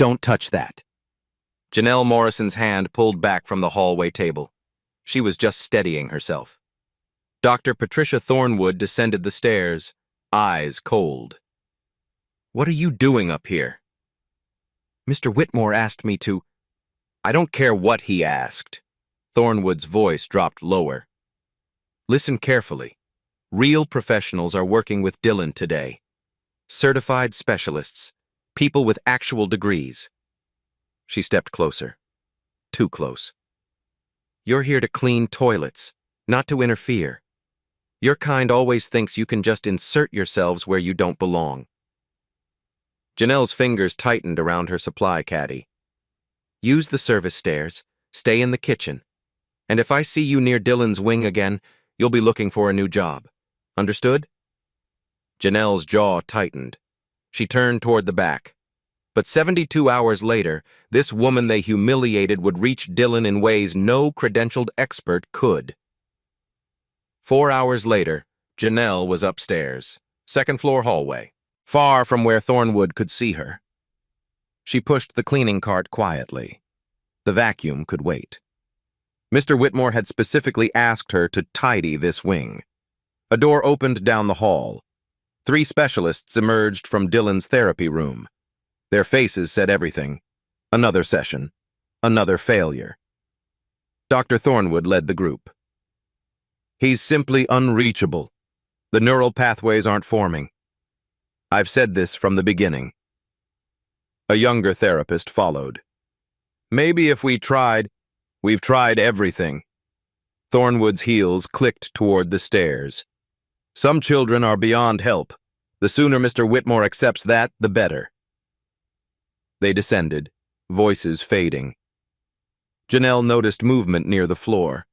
Don't touch that. Janelle Morrison's hand pulled back from the hallway table. She was just steadying herself. Dr. Patricia Thornwood descended the stairs, eyes cold. What are you doing up here? Mr. Whitmore asked me to. I don't care what he asked. Thornwood's voice dropped lower. Listen carefully. Real professionals are working with Dylan today. Certified specialists. People with actual degrees. She stepped closer. Too close. You're here to clean toilets, not to interfere. Your kind always thinks you can just insert yourselves where you don't belong. Janelle's fingers tightened around her supply caddy. Use the service stairs, stay in the kitchen, and if I see you near Dylan's wing again, you'll be looking for a new job. Understood? Janelle's jaw tightened. She turned toward the back. But 72 hours later, this woman they humiliated would reach Dylan in ways no credentialed expert could. 4 hours later, Janelle was upstairs, second-floor hallway, far from where Thornwood could see her. She pushed the cleaning cart quietly. The vacuum could wait. Mr. Whitmore had specifically asked her to tidy this wing. A door opened down the hall. 3 specialists emerged from Dylan's therapy room. Their faces said everything. Another session. Another failure. Dr. Thornwood led the group. He's simply unreachable. The neural pathways aren't forming. I've said this from the beginning. A younger therapist followed. Maybe if we've tried everything. Thornwood's heels clicked toward the stairs. Some children are beyond help. The sooner Mr. Whitmore accepts that, the better. They descended, voices fading. Janelle noticed movement near the floor.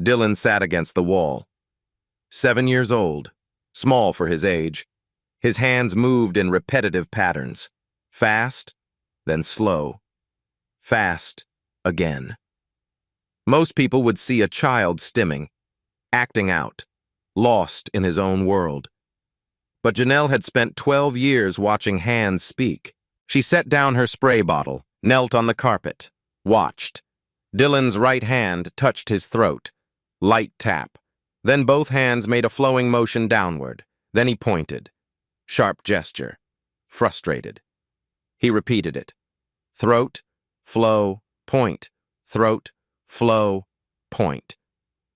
Dylan sat against the wall. 7 years old, small for his age. His hands moved in repetitive patterns. Fast, then slow. Fast, again. Most people would see a child stimming, acting out, lost in his own world. But Janelle had spent 12 years watching hands speak. She set down her spray bottle, knelt on the carpet, watched. Dylan's right hand touched his throat. Light tap. Then both hands made a flowing motion downward. Then he pointed. Sharp gesture. Frustrated. He repeated it. Throat, flow, point. Throat, flow, point.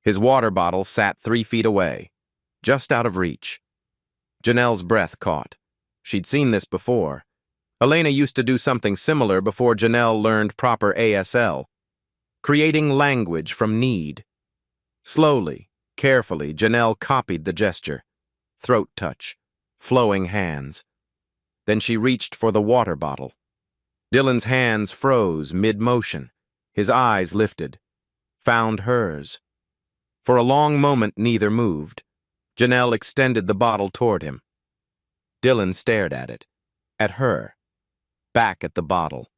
His water bottle sat 3 feet away, just out of reach. Janelle's breath caught. She'd seen this before. Elena used to do something similar before Janelle learned proper ASL. Creating language from need. Slowly, carefully, Janelle copied the gesture. Throat touch. Flowing hands. Then she reached for the water bottle. Dylan's hands froze mid-motion. His eyes lifted. Found hers. For a long moment, neither moved. Janelle extended the bottle toward him. Dylan stared at it. At her. Back at the bottle.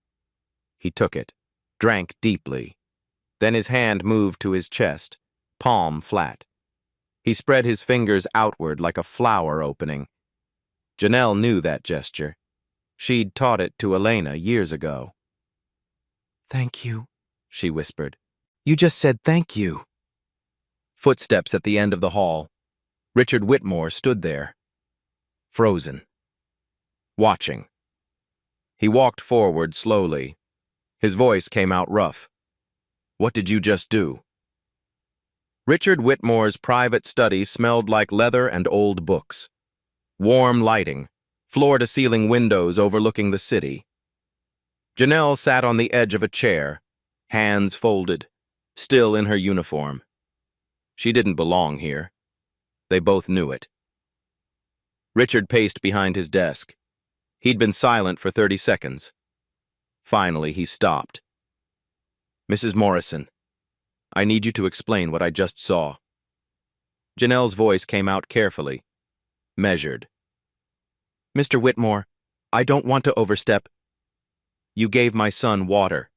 He took it, drank deeply. Then his hand moved to his chest, palm flat. He spread his fingers outward like a flower opening. Janelle knew that gesture. She'd taught it to Elena years ago. "Thank you," she whispered. "You just said thank you." Footsteps at the end of the hall. Richard Whitmore stood there, frozen, watching. He walked forward slowly. His voice came out rough. "What did you just do?" Richard Whitmore's private study smelled like leather and old books. Warm lighting, floor-to-ceiling windows overlooking the city. Janelle sat on the edge of a chair, hands folded, still in her uniform. She didn't belong here. They both knew it. Richard paced behind his desk. He'd been silent for 30 seconds. Finally, he stopped. "Mrs. Morrison, I need you to explain what I just saw." Janelle's voice came out carefully, measured. "Mr. Whitmore, I don't want to overstep. You gave my son water."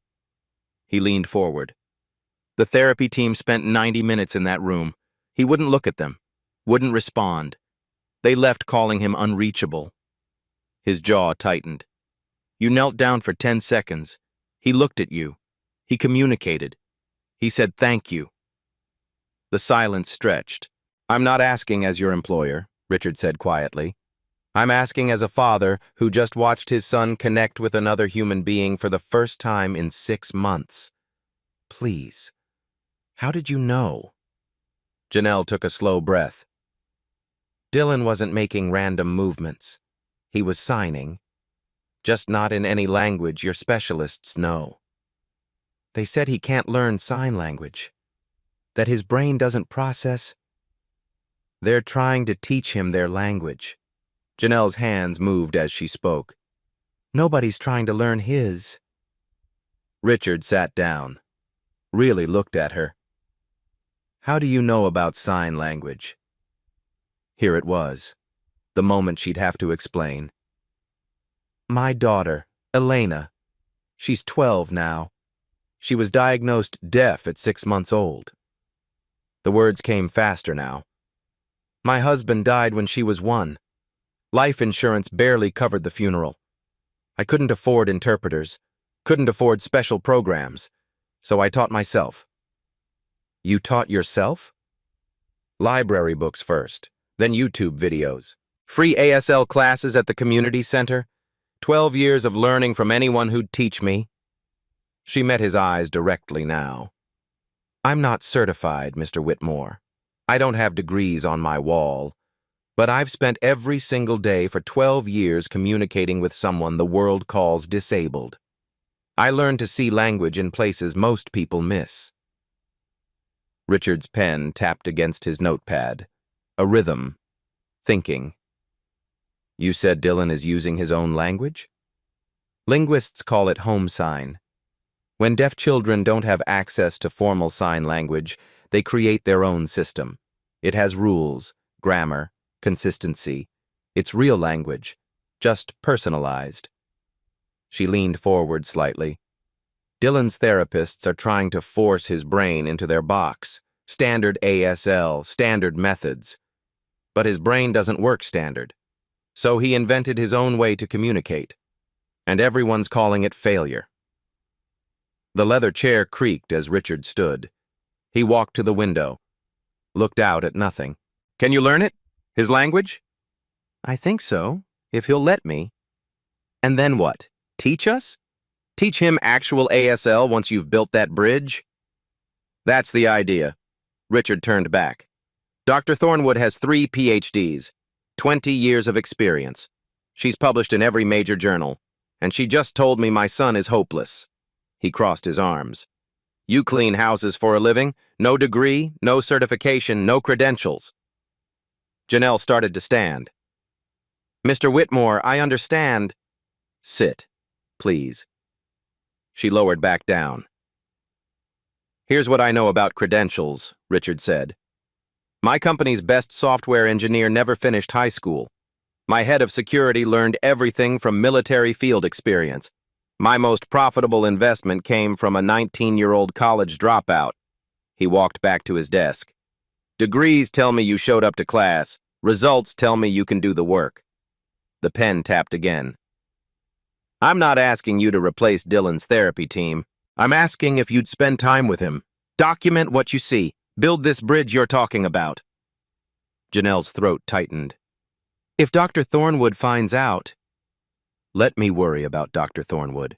He leaned forward. The therapy team spent 90 minutes in that room. He wouldn't look at them, wouldn't respond. They left calling him unreachable. His jaw tightened. You knelt down for 10 seconds. He looked at you. He communicated. He said thank you. The silence stretched. I'm not asking as your employer, Richard said quietly. I'm asking as a father who just watched his son connect with another human being for the first time in 6 months. Please, how did you know? Janelle took a slow breath. Dylan wasn't making random movements. He was signing. Just not in any language your specialists know. They said he can't learn sign language. That his brain doesn't process. They're trying to teach him their language. Janelle's hands moved as she spoke. Nobody's trying to learn his. Richard sat down, really looked at her. How do you know about sign language? Here it was, the moment she'd have to explain. My daughter, Elena. She's 12 now. She was diagnosed deaf at 6 months old. The words came faster now. My husband died when she was 1. Life insurance barely covered the funeral. I couldn't afford interpreters, couldn't afford special programs, so I taught myself. You taught yourself? Library books first, then YouTube videos. Free ASL classes at the community center. 12 years of learning from anyone who'd teach me. She met his eyes directly now. I'm not certified, Mr. Whitmore. I don't have degrees on my wall. But I've spent every single day for 12 years communicating with someone the world calls disabled. I learned to see language in places most people miss. Richard's pen tapped against his notepad. A rhythm. Thinking. You said Dylan is using his own language? Linguists call it home sign. When deaf children don't have access to formal sign language, they create their own system. It has rules, grammar, consistency. It's real language, just personalized. She leaned forward slightly. Dylan's therapists are trying to force his brain into their box. Standard ASL, standard methods. But his brain doesn't work standard. So he invented his own way to communicate. And everyone's calling it failure. The leather chair creaked as Richard stood. He walked to the window, looked out at nothing. Can you learn it? His language? I think so, if he'll let me. And then what? Teach us? Teach him actual ASL once you've built that bridge? That's the idea. Richard turned back. Dr. Thornwood has 3 PhDs, 20 years of experience. She's published in every major journal, and she just told me my son is hopeless. He crossed his arms. You clean houses for a living, no degree, no certification, no credentials. Janelle started to stand. Mr. Whitmore, I understand. Sit, please. She lowered back down. Here's what I know about credentials, Richard said. My company's best software engineer never finished high school. My head of security learned everything from military field experience. My most profitable investment came from a 19-year-old college dropout. He walked back to his desk. Degrees tell me you showed up to class. Results tell me you can do the work. The pen tapped again. I'm not asking you to replace Dylan's therapy team. I'm asking if you'd spend time with him. Document what you see. Build this bridge you're talking about. Janelle's throat tightened. If Dr. Thornwood finds out... Let me worry about Dr. Thornwood.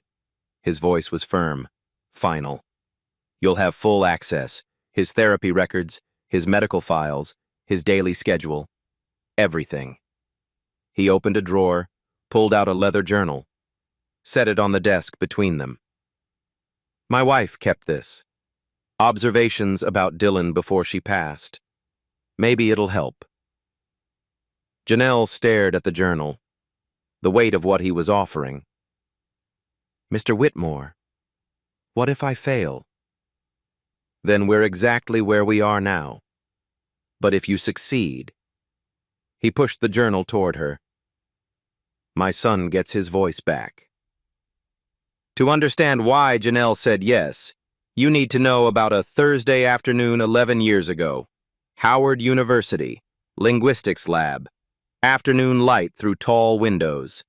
His voice was firm, final. You'll have full access. His therapy records, his medical files, his daily schedule. Everything. He opened a drawer, pulled out a leather journal, set it on the desk between them. My wife kept this. Observations about Dylan before she passed. Maybe it'll help. Janelle stared at the journal, the weight of what he was offering. Mr. Whitmore, what if I fail? Then we're exactly where we are now. But if you succeed... He pushed the journal toward her. My son gets his voice back. To understand why Janelle said yes, you need to know about a Thursday afternoon 11 years ago. Howard University, linguistics lab. Afternoon light through tall windows.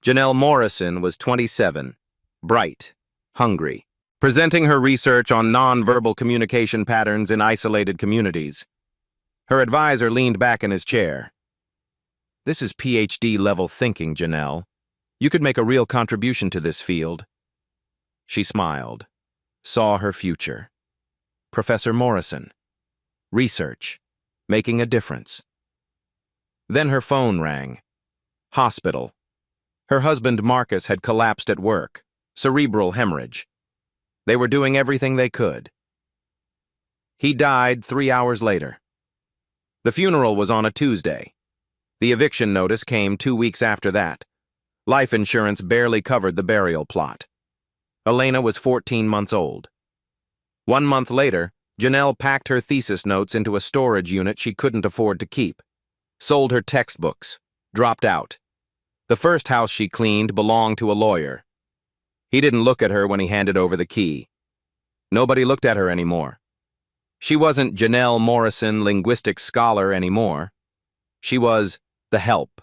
Janelle Morrison was 27, bright, hungry, presenting her research on nonverbal communication patterns in isolated communities. Her advisor leaned back in his chair. "This is PhD-level thinking, Janelle. You could make a real contribution to this field." She smiled, saw her future. Professor Morrison. Research. Making a difference. Then her phone rang. Hospital. Her husband Marcus had collapsed at work. Cerebral hemorrhage. They were doing everything they could. He died 3 hours later. The funeral was on a Tuesday. The eviction notice came 2 weeks after that. Life insurance barely covered the burial plot. Elena was 14 months old. 1 month later, Janelle packed her thesis notes into a storage unit she couldn't afford to keep. Sold her textbooks. Dropped out. The first house she cleaned belonged to a lawyer. He didn't look at her when he handed over the key. Nobody looked at her anymore. She wasn't Janelle Morrison, linguistics scholar, anymore. She was the help,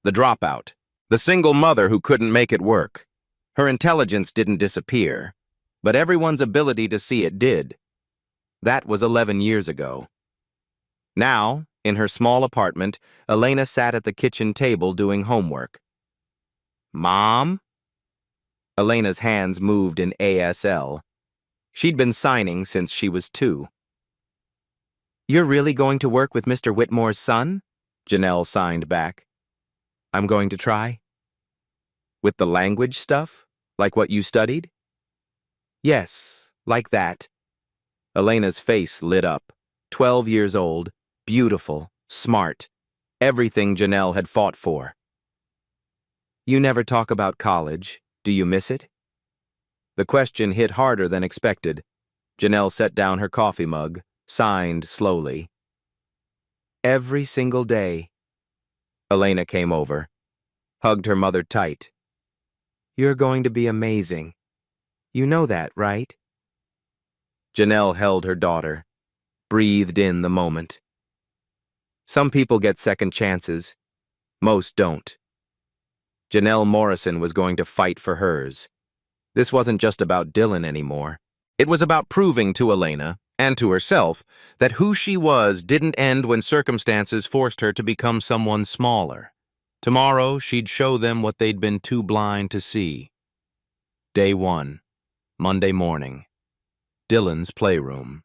the dropout, the single mother who couldn't make it work. Her intelligence didn't disappear, but everyone's ability to see it did. That was 11 years ago. Now, in her small apartment, Elena sat at the kitchen table doing homework. "Mom?" Elena's hands moved in ASL. She'd been signing since she was 2. "You're really going to work with Mr. Whitmore's son?" Janelle signed back. "I'm going to try." "With the language stuff? Like what you studied?" "Yes, like that." Elena's face lit up. 12 years old, beautiful, smart. Everything Janelle had fought for. "You never talk about college. Do you miss it?" The question hit harder than expected. Janelle set down her coffee mug, signed slowly. "Every single day." Elena came over, hugged her mother tight. "You're going to be amazing. You know that, right?" Janelle held her daughter, breathed in the moment. Some people get second chances. Most don't. Janelle Morrison was going to fight for hers. This wasn't just about Dylan anymore. It was about proving to Elena, and to herself, that who she was didn't end when circumstances forced her to become someone smaller. Tomorrow, she'd show them what they'd been too blind to see. Day 1, Monday morning. Dylan's playroom.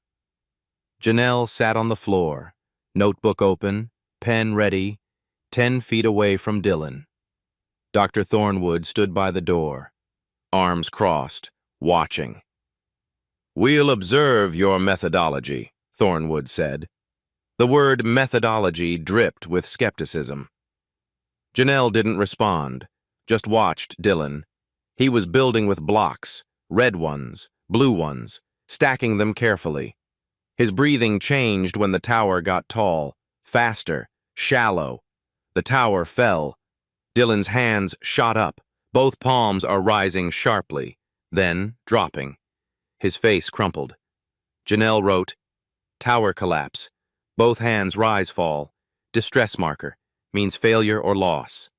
Janelle sat on the floor, notebook open, pen ready, 10 feet away from Dylan. Dr. Thornwood stood by the door, arms crossed, watching. "We'll observe your methodology," Thornwood said. The word methodology dripped with skepticism. Janelle didn't respond, just watched Dylan. He was building with blocks, red ones, blue ones, stacking them carefully. His breathing changed when the tower got tall, faster, shallow. The tower fell. Dylan's hands shot up. Both palms are rising sharply, then dropping. His face crumpled. Janelle wrote, "Tower collapse. Both hands rise fall. Distress marker. Means failure or loss."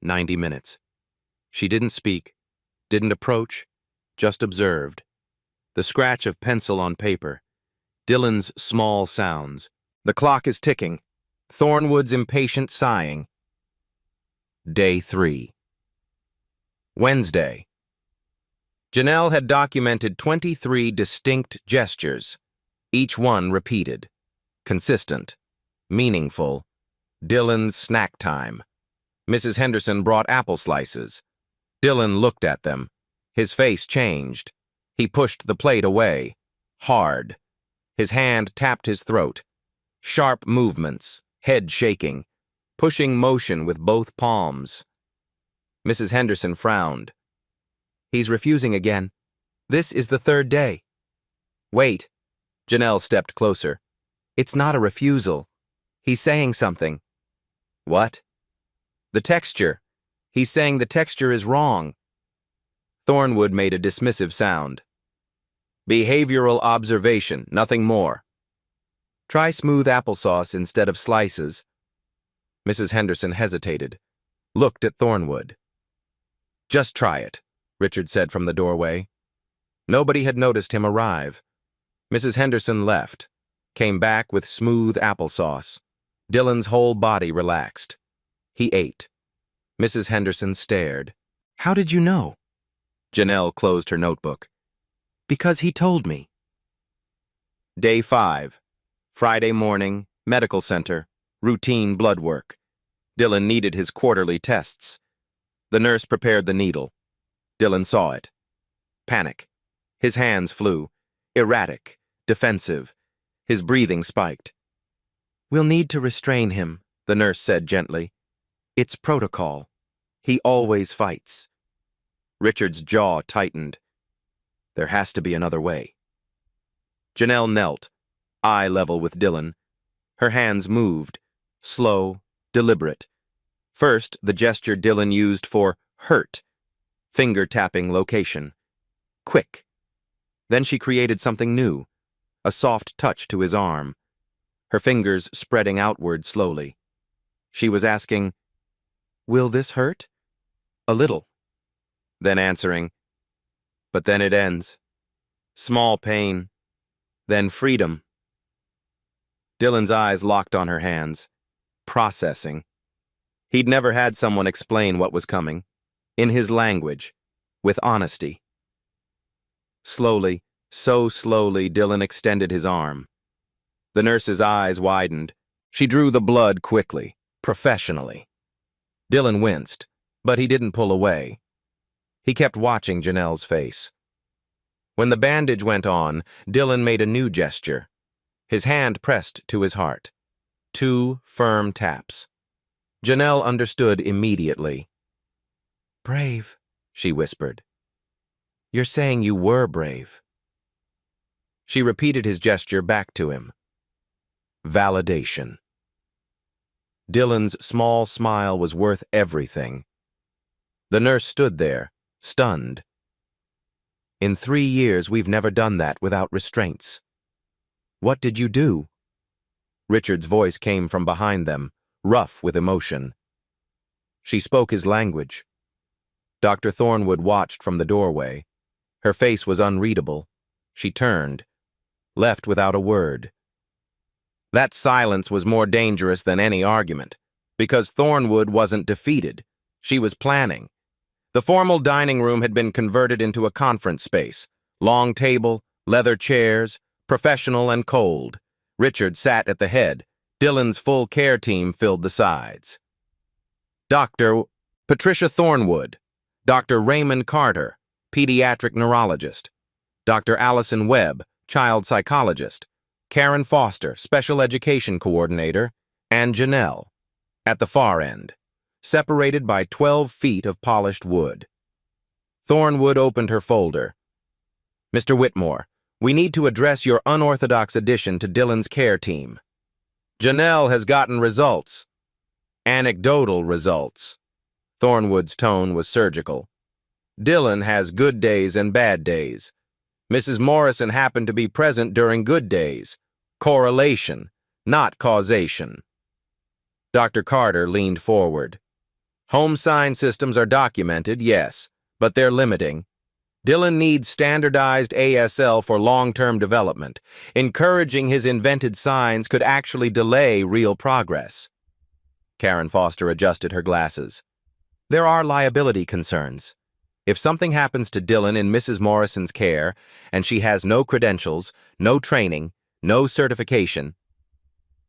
90 minutes. She didn't speak, didn't approach, just observed. The scratch of pencil on paper. Dylan's small sounds. The clock is ticking. Thornwood's impatient sighing. Day 3. Wednesday. Janelle had documented 23 distinct gestures, each one repeated, consistent, meaningful. Dylan's snack time. Mrs. Henderson brought apple slices. Dylan looked at them. His face changed. He pushed the plate away, hard. His hand tapped his throat. Sharp movements, head shaking, pushing motion with both palms. Mrs. Henderson frowned. "He's refusing again. This is the 3rd day." "Wait." Janelle stepped closer. "It's not a refusal. He's saying something." "What?" "The texture. He's saying the texture is wrong." Thornwood made a dismissive sound. "Behavioral observation, nothing more." "Try smooth applesauce instead of slices." Mrs. Henderson hesitated. looked at Thornwood. "Just try it," Richard said from the doorway. Nobody had noticed him arrive. Mrs. Henderson left, came back with smooth applesauce. Dylan's whole body relaxed. He ate. Mrs. Henderson stared. "How did you know?" Janelle closed her notebook. "Because he told me." Day 5. Friday morning, medical center, routine blood work. Dylan needed his quarterly tests. The nurse prepared the needle. Dylan saw it. Panic. His hands flew. Erratic. Defensive. His breathing spiked. "We'll need to restrain him," the nurse said gently. "It's protocol. He always fights." Richard's jaw tightened. There has to be another way. Janelle knelt, eye level with Dylan. Her hands moved, slow, deliberate. First, the gesture Dylan used for hurt, finger-tapping location. Quick. Then she created something new, a soft touch to his arm, her fingers spreading outward slowly. She was asking, "Will this hurt?" "A little." Then answering, "But then it ends. Small pain. Then freedom." Dylan's eyes locked on her hands, processing. He'd never had someone explain what was coming, in his language, with honesty. Slowly, so slowly, Dylan extended his arm. The nurse's eyes widened. She drew the blood quickly, professionally. Dylan winced, but he didn't pull away. He kept watching Janelle's face. When the bandage went on, Dylan made a new gesture. His hand pressed to his heart. 2 firm taps. Janelle understood immediately. "Brave," she whispered. "You're saying you were brave." She repeated his gesture back to him. Validation. Dylan's small smile was worth everything. The nurse stood there, stunned. "In 3 years, we've never done that without restraints." "What did you do?" Richard's voice came from behind them, rough with emotion. She spoke his language. Dr. Thornwood watched from the doorway. Her face was unreadable. She turned, left without a word. That silence was more dangerous than any argument, because Thornwood wasn't defeated. She was planning. The formal dining room had been converted into a conference space. Long table, leather chairs, professional and cold. Richard sat at the head. Dylan's full care team filled the sides. Dr. Patricia Thornwood, Dr. Raymond Carter, pediatric neurologist, Dr. Allison Webb, child psychologist, Karen Foster, special education coordinator, and Janelle, at the far end, separated by 12 feet of polished wood. Thornwood opened her folder. "Mr. Whitmore, we need to address your unorthodox addition to Dylan's care team. Janelle has gotten results. Anecdotal results." Thornwood's tone was surgical. "Dylan has good days and bad days. Mrs. Morrison happened to be present during good days. Correlation, not causation." Dr. Carter leaned forward. "Home sign systems are documented, yes, but they're limiting. Dylan needs standardized ASL for long-term development. Encouraging his invented signs could actually delay real progress." Karen Foster adjusted her glasses. "There are liability concerns. If something happens to Dylan in Mrs. Morrison's care, and she has no credentials, no training, no certification—"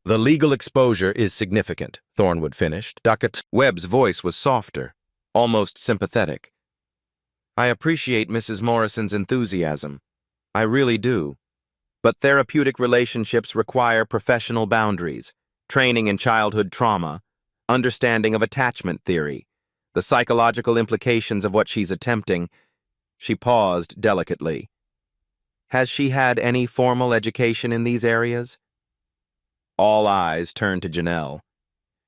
"The legal exposure is significant," Thornwood finished. Dr. Webb's voice was softer, almost sympathetic. "I appreciate Mrs. Morrison's enthusiasm. I really do. But therapeutic relationships require professional boundaries, training in childhood trauma, understanding of attachment theory, the psychological implications of what she's attempting." She paused delicately. "Has she had any formal education in these areas?" All eyes turned to Janelle.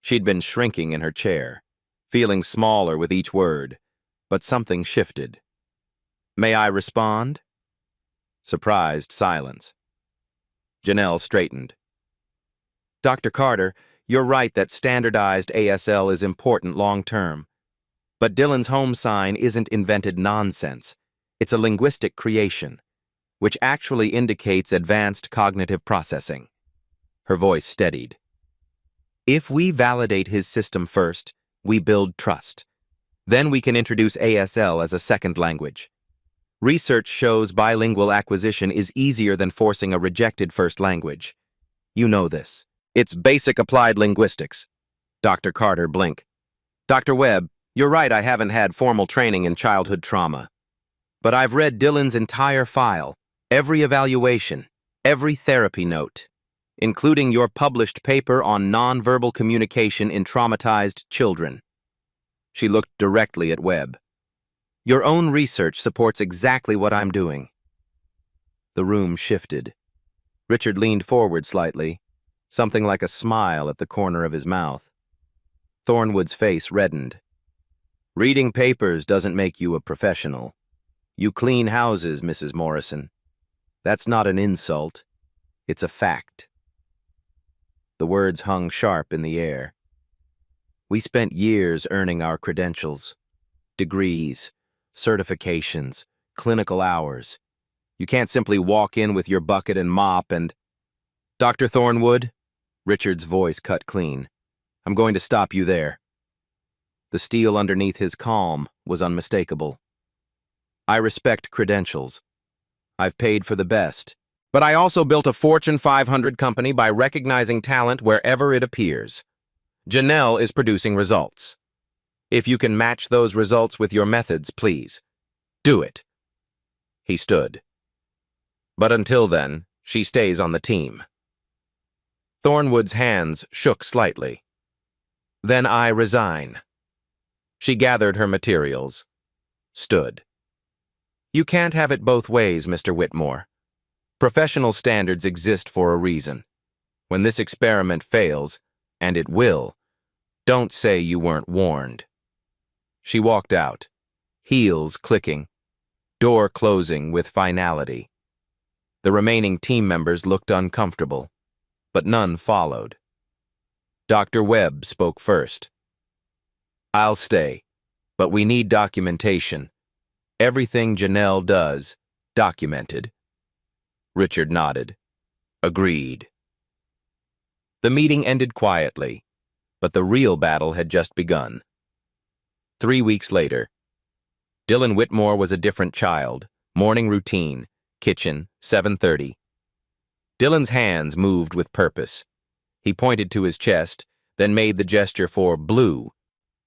She'd been shrinking in her chair, feeling smaller with each word, but something shifted. "May I respond?" Surprised silence. Janelle straightened. "Dr. Carter, You're right that standardized ASL is important long-term. But Dylan's home sign isn't invented nonsense. It's a linguistic creation, which actually indicates advanced cognitive processing. Her voice steadied. If we validate his system first, we build trust. Then we can introduce ASL as a second language. Research shows bilingual acquisition is easier than forcing a rejected first language. You know this. It's basic applied linguistics. Dr. Carter blinked. Dr. Webb, you're right, I haven't had formal training in childhood trauma. But I've read Dylan's entire file, every evaluation, every therapy note, including your published paper on nonverbal communication in traumatized children. She looked directly at Webb. Your own research supports exactly what I'm doing. The room shifted. Richard leaned forward slightly, something like a smile at the corner of his mouth. Thornwood's face reddened. Reading papers doesn't make you a professional. You clean houses, Mrs. Morrison. That's not an insult. It's a fact. The words hung sharp in the air. We spent years earning our credentials. Degrees, certifications, clinical hours. You can't simply walk in with your bucket and mop and... Dr. Thornwood? Richard's voice cut clean. I'm going to stop you there. The steel underneath his calm was unmistakable. I respect credentials. I've paid for the best. But I also built a Fortune 500 company by recognizing talent wherever it appears. Janelle is producing results. If you can match those results with your methods, please, do it. He stood. But until then, she stays on the team. Thornwood's hands shook slightly. Then I resign. She gathered her materials, stood. You can't have it both ways, Mr. Whitmore. Professional standards exist for a reason. When this experiment fails, and it will, don't say you weren't warned. She walked out, heels clicking, door closing with finality. The remaining team members looked uncomfortable, but none followed. Dr. Webb spoke first. I'll stay, but we need documentation. Everything Janelle does, documented. Richard nodded. Agreed. The meeting ended quietly, but the real battle had just begun. 3 weeks later, Dylan Whitmore was a different child. Morning routine, kitchen, 7:30. Dylan's hands moved with purpose. He pointed to his chest, then made the gesture for blue,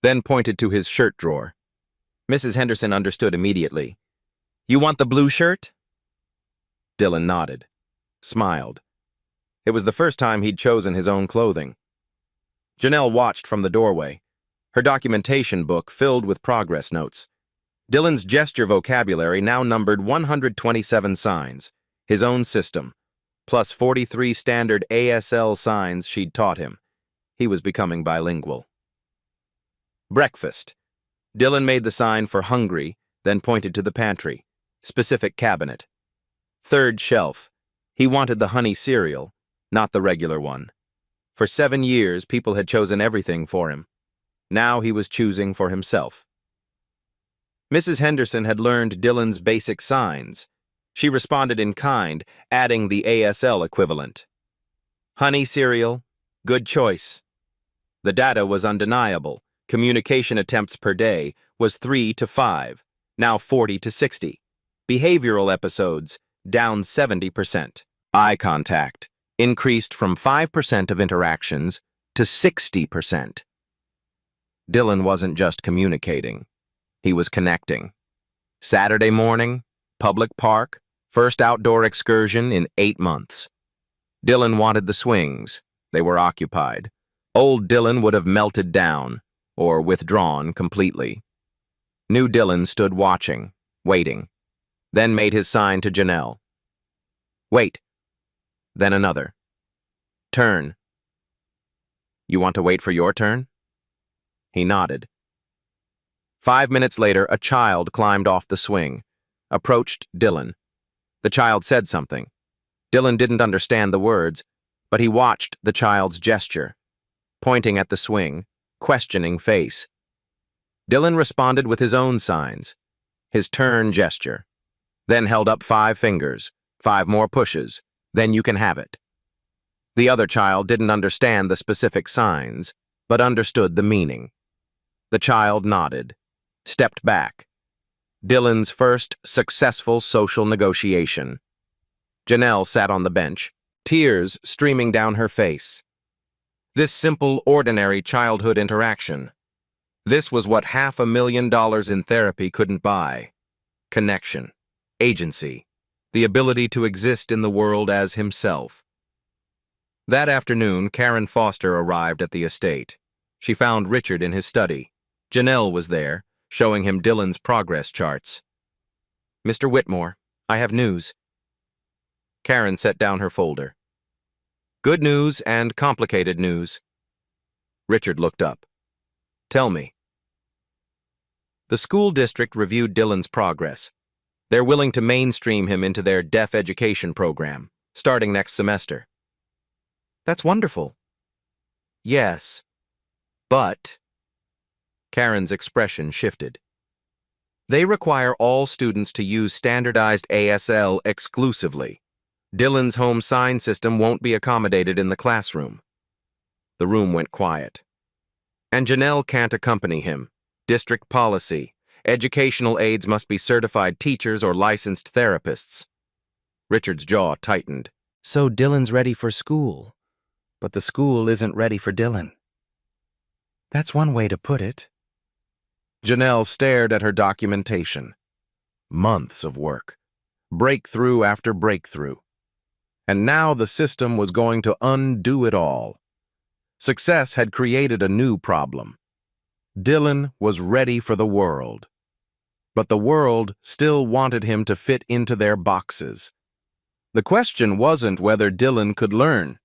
then pointed to his shirt drawer. Mrs. Henderson understood immediately. You want the blue shirt? Dylan nodded, smiled. It was the first time he'd chosen his own clothing. Janelle watched from the doorway, her documentation book filled with progress notes. Dylan's gesture vocabulary now numbered 127 signs, his own system, plus 43 standard ASL signs she'd taught him. He was becoming bilingual. Breakfast. Dylan made the sign for hungry, then pointed to the pantry, specific cabinet. Third shelf. He wanted the honey cereal, not the regular one. For 7 years, people had chosen everything for him. Now he was choosing for himself. Mrs. Henderson had learned Dylan's basic signs. She responded in kind, adding the ASL equivalent. Honey cereal, good choice. The data was undeniable. Communication attempts per day was 3 to 5, now 40 to 60. Behavioral episodes, down 70%. Eye contact increased from 5% of interactions to 60%. Dylan wasn't just communicating. He was connecting. Saturday morning, public park, first outdoor excursion in 8 months. Dylan wanted the swings. They were occupied. Old Dylan would have melted down or withdrawn completely. New Dylan stood watching, waiting, then made his sign to Janelle. Wait. Then another. Turn. You want to wait for your turn? He nodded. 5 minutes later, a child climbed off the swing, approached Dylan. The child said something. Dylan didn't understand the words, but he watched the child's gesture. pointing at the swing, questioning face. Dylan responded with his own signs, his turn gesture, then held up 5 fingers, 5 more pushes, then you can have it. The other child didn't understand the specific signs, but understood the meaning. The child nodded, stepped back. Dylan's first successful social negotiation. Janelle sat on the bench, tears streaming down her face. This simple, ordinary childhood interaction. This was what $500,000 in therapy couldn't buy. Connection, agency, the ability to exist in the world as himself. That afternoon, Karen Foster arrived at the estate. She found Richard in his study. Janelle was there, showing him Dylan's progress charts. "Mr. Whitmore, I have news." Karen set down her folder. "Good news and complicated news." Richard looked up. "Tell me." The school district reviewed Dylan's progress. They're willing to mainstream him into their deaf education program, starting next semester. "That's wonderful." "Yes, but..." Karen's expression shifted. "They require all students to use standardized ASL exclusively. Dylan's home sign system won't be accommodated in the classroom." The room went quiet. "And Janelle can't accompany him. District policy. Educational aides must be certified teachers or licensed therapists." Richard's jaw tightened. "So Dylan's ready for school, but the school isn't ready for Dylan." "That's one way to put it." Janelle stared at her documentation. Months of work. Breakthrough after breakthrough. And now the system was going to undo it all. Success had created a new problem. Dylan was ready for the world. But the world still wanted him to fit into their boxes. The question wasn't whether Dylan could learn.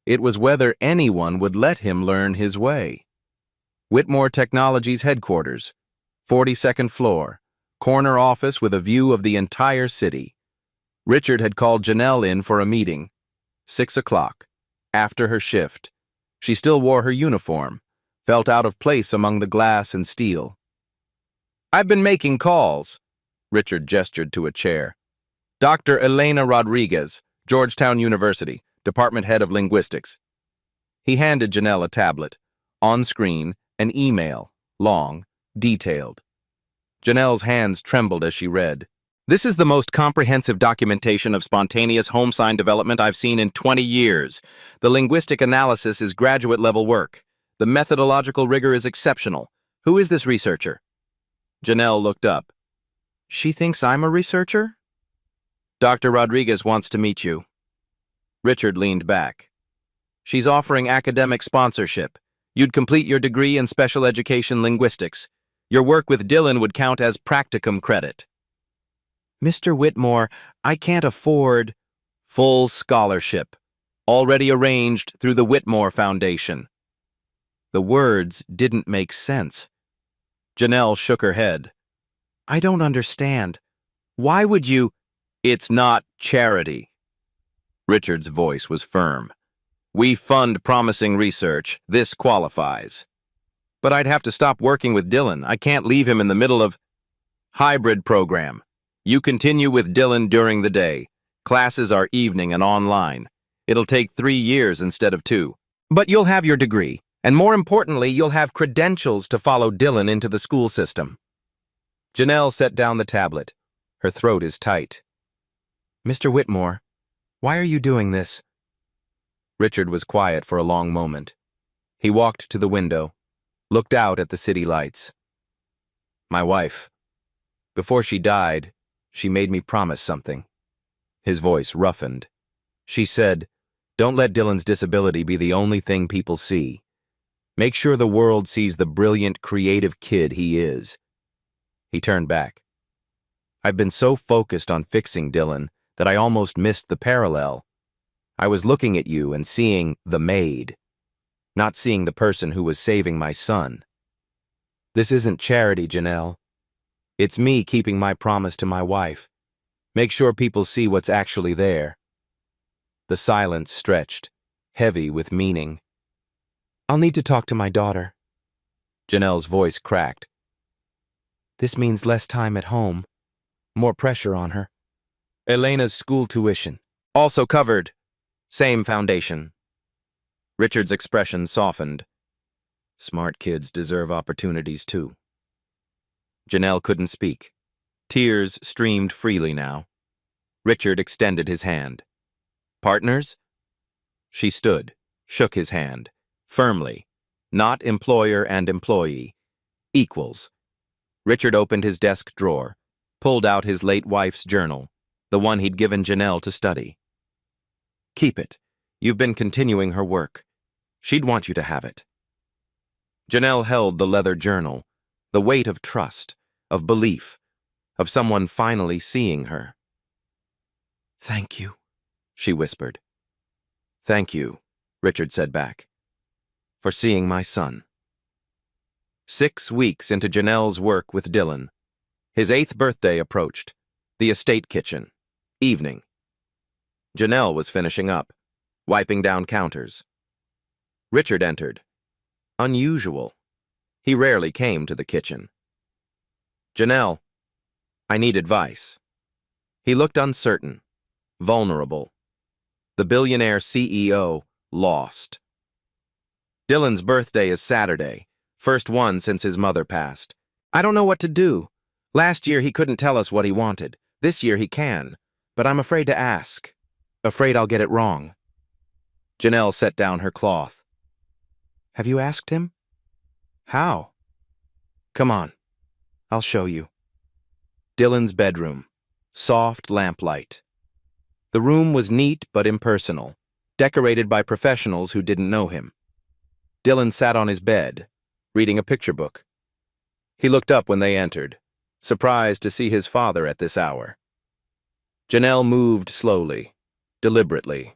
It was whether anyone would let him learn his way. Whitmore Technologies headquarters, 42nd floor, corner office with a view of the entire city. Richard had called Janelle in for a meeting. 6 o'clock, after her shift. She still wore her uniform, felt out of place among the glass and steel. "I've been making calls," Richard gestured to a chair. "Dr. Elena Rodriguez, Georgetown University, Department Head of Linguistics." He handed Janelle a tablet. On screen, an email, long, detailed. Janelle's hands trembled as she read. "This is the most comprehensive documentation of spontaneous home sign development I've seen in 20 years. The linguistic analysis is graduate-level work. The methodological rigor is exceptional. Who is this researcher?" Janelle looked up. "She thinks I'm a researcher?" "Dr. Rodriguez wants to meet you." Richard leaned back. "She's offering academic sponsorship. You'd complete your degree in special education linguistics. Your work with Dylan would count as practicum credit." "Mr. Whitmore, I can't afford..." "Full scholarship. Already arranged through the Whitmore Foundation." The words didn't make sense. Janelle shook her head. "I don't understand. Why would you..." "It's not charity." Richard's voice was firm. "We fund promising research. This qualifies." "But I'd have to stop working with Dylan. I can't leave him in the middle of..." "Hybrid program. You continue with Dylan during the day. Classes are evening and online. It'll take 3 years instead of 2. But you'll have your degree, and more importantly, you'll have credentials to follow Dylan into the school system." Janelle set down the tablet. Her throat is tight. "Mr. Whitmore, why are you doing this?" Richard was quiet for a long moment. He walked to the window, looked out at the city lights. "My wife. Before she died, she made me promise something." His voice roughened. "She said, 'Don't let Dylan's disability be the only thing people see. Make sure the world sees the brilliant, creative kid he is.'" He turned back. "I've been so focused on fixing Dylan that I almost missed the parallel. I was looking at you and seeing the Maid, not seeing the person who was saving my son. This isn't charity, Janelle. It's me keeping my promise to my wife. Make sure people see what's actually there." The silence stretched, heavy with meaning. I'll need to talk to my daughter. Janelle's voice cracked. This means less time at home, more pressure on her. Elena's school tuition, also covered, same foundation. Richard's expression softened. Smart kids deserve opportunities too. Janelle couldn't speak. Tears streamed freely now. Richard extended his hand. Partners? She stood, shook his hand, firmly. Not employer and employee. Equals. Richard opened his desk drawer, pulled out his late wife's journal, the one he'd given Janelle to study. Keep it. You've been continuing her work. She'd want you to have it. Janelle held the leather journal, the weight of trust, of belief, of someone finally seeing her. Thank you, she whispered. Thank you, Richard said back, for seeing my son. 6 weeks into Janelle's work with Dylan, his 8th birthday approached. The estate kitchen. Evening. Janelle was finishing up, wiping down counters. Richard entered. Unusual. He rarely came to the kitchen. Janelle, I need advice. He looked uncertain, vulnerable. The billionaire CEO lost. Dylan's birthday is Saturday, first one since his mother passed. I don't know what to do. Last year he couldn't tell us what he wanted. This year he can, but I'm afraid to ask. Afraid I'll get it wrong. Janelle set down her cloth. Have you asked him? How? Come on, I'll show you. Dylan's bedroom. Soft lamplight. The room was neat but impersonal, decorated by professionals who didn't know him. Dylan sat on his bed, reading a picture book. He looked up when they entered, surprised to see his father at this hour. Janelle moved slowly, deliberately.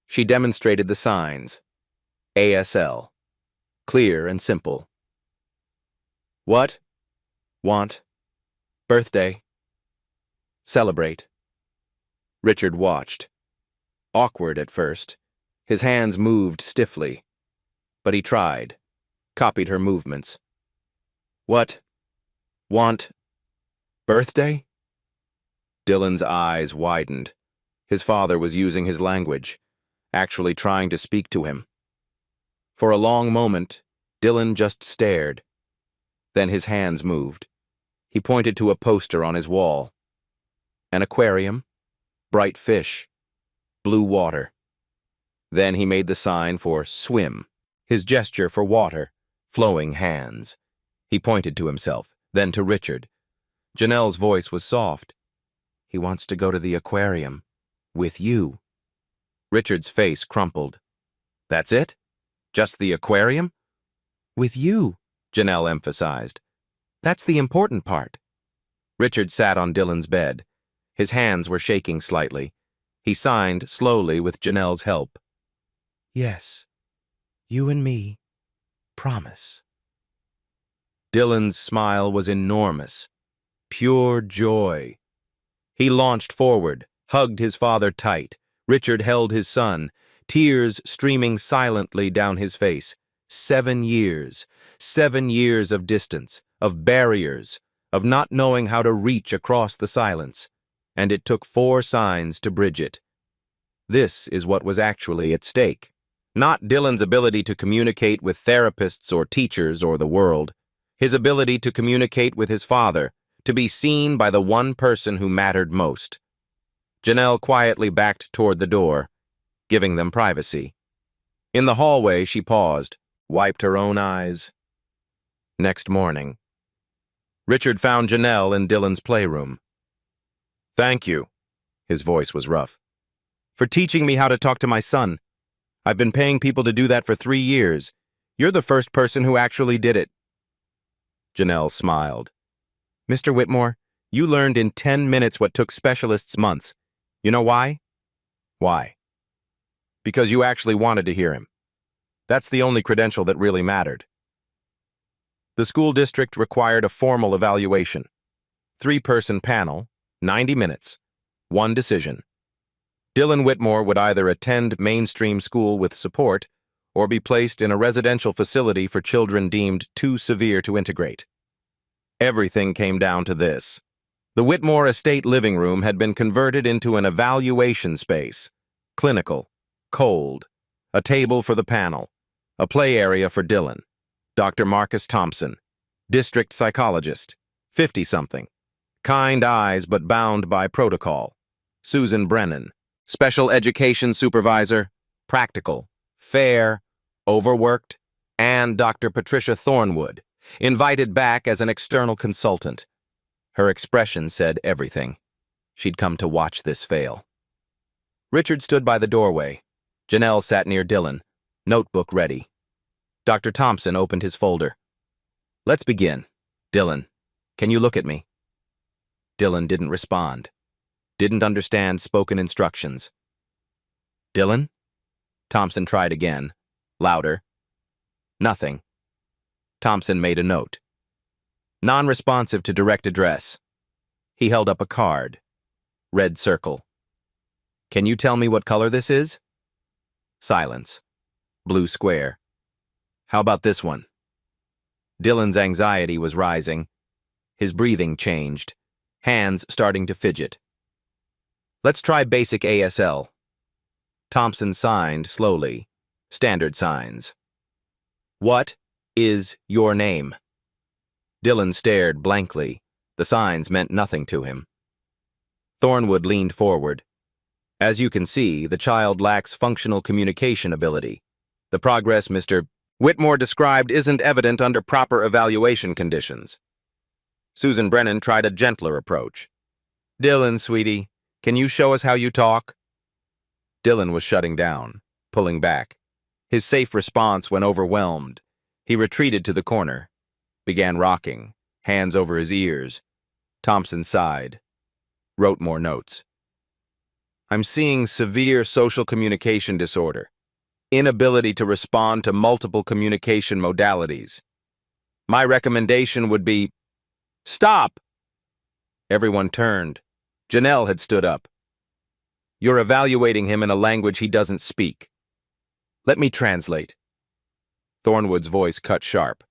She demonstrated the signs. ASL. Clear and simple. What? Want. Birthday. Celebrate. Richard watched. Awkward at first. His hands moved stiffly. But he tried. Copied her movements. What? Want. Birthday? Dylan's eyes widened. His father was using his language, actually trying to speak to him. For a long moment, Dylan just stared. Then his hands moved. He pointed to a poster on his wall. An aquarium, bright fish, blue water. Then he made the sign for swim, his gesture for water, flowing hands. He pointed to himself, then to Richard. Janelle's voice was soft. He wants to go to the aquarium. With you. Richard's face crumpled. That's it? Just the aquarium? With you, Janelle emphasized. That's the important part. Richard sat on Dylan's bed. His hands were shaking slightly. He signed slowly with Janelle's help. Yes, you and me. Promise. Dylan's smile was enormous. Pure joy. He launched forward, hugged his father tight. Richard held his son, tears streaming silently down his face. 7 years. 7 years of distance, of barriers, of not knowing how to reach across the silence. And it took 4 signs to bridge it. This is what was actually at stake. Not Dylan's ability to communicate with therapists or teachers or the world. His ability to communicate with his father, to be seen by the one person who mattered most. Janelle quietly backed toward the door, giving them privacy. In the hallway, she paused, wiped her own eyes. Next morning, Richard found Janelle in Dylan's playroom. Thank you, his voice was rough, for teaching me how to talk to my son. I've been paying people to do that for 3 years. You're the first person who actually did it. Janelle smiled. Mr. Whitmore, you learned in 10 minutes what took specialists months. You know why? Why? Because you actually wanted to hear him. That's the only credential that really mattered. The school district required a formal evaluation. 3-person panel, 90 minutes, 1 decision. Dylan Whitmore would either attend mainstream school with support or be placed in a residential facility for children deemed too severe to integrate. Everything came down to this. The Whitmore estate living room had been converted into an evaluation space, clinical, cold, a table for the panel, a play area for Dylan, Dr. Marcus Thompson, district psychologist, 50-something, kind eyes but bound by protocol, Susan Brennan, special education supervisor, practical, fair, overworked, and Dr. Patricia Thornwood, invited back as an external consultant. Her expression said everything. She'd come to watch this fail. Richard stood by the doorway. Janelle sat near Dylan, notebook ready. Dr. Thompson opened his folder. "Let's begin. Dylan, can you look at me?" Dylan didn't respond. Didn't understand spoken instructions. "Dylan?" Thompson tried again, louder. Nothing. Thompson made a note. Non-responsive to direct address. He held up a card. Red circle. "Can you tell me what color this is?" Silence. Blue square. "How about this one?" Dylan's anxiety was rising. His breathing changed. Hands starting to fidget. "Let's try basic ASL." Thompson signed slowly. Standard signs. "What is your name?" Dylan stared blankly. The signs meant nothing to him. Thornwood leaned forward. "As you can see, the child lacks functional communication ability. The progress Mr. Whitmore described isn't evident under proper evaluation conditions." Susan Brennan tried a gentler approach. "Dylan, sweetie, can you show us how you talk?" Dylan was shutting down, pulling back. His safe response when overwhelmed. He retreated to the corner, began rocking, hands over his ears. Thompson sighed, wrote more notes. "I'm seeing severe social communication disorder, inability to respond to multiple communication modalities. My recommendation would be, stop!" Everyone turned. Janelle had stood up. "You're evaluating him in a language he doesn't speak. Let me translate." Thornwood's voice cut sharp.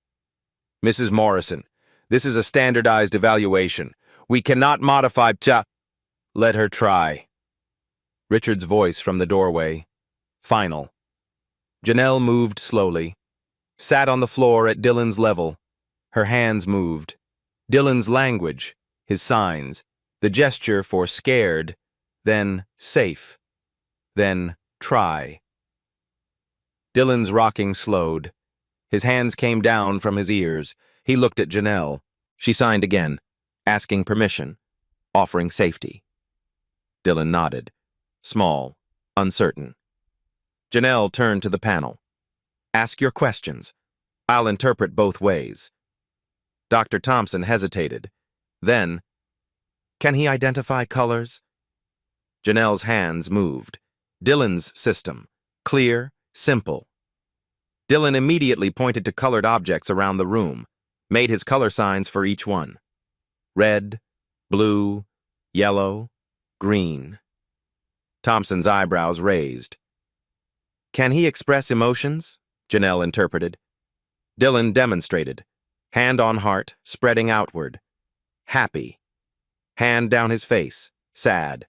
"Mrs. Morrison, this is a standardized evaluation. We cannot modify Let her try." Richard's voice from the doorway. Final. Janelle moved slowly, sat on the floor at Dylan's level. Her hands moved. Dylan's language, his signs, the gesture for scared, then safe, then try. Dylan's rocking slowed. His hands came down from his ears. He looked at Janelle. She signed again, asking permission, offering safety. Dylan nodded, small, uncertain. Janelle turned to the panel. "Ask your questions. I'll interpret both ways." Dr. Thompson hesitated. Then, "Can he identify colors?" Janelle's hands moved. Dylan's system. Clear, simple. Dylan immediately pointed to colored objects around the room, made his color signs for each one. Red, blue, yellow, green. Thompson's eyebrows raised. "Can he express emotions?" Janelle interpreted. Dylan demonstrated. Hand on heart, spreading outward. Happy. Hand down his face, sad.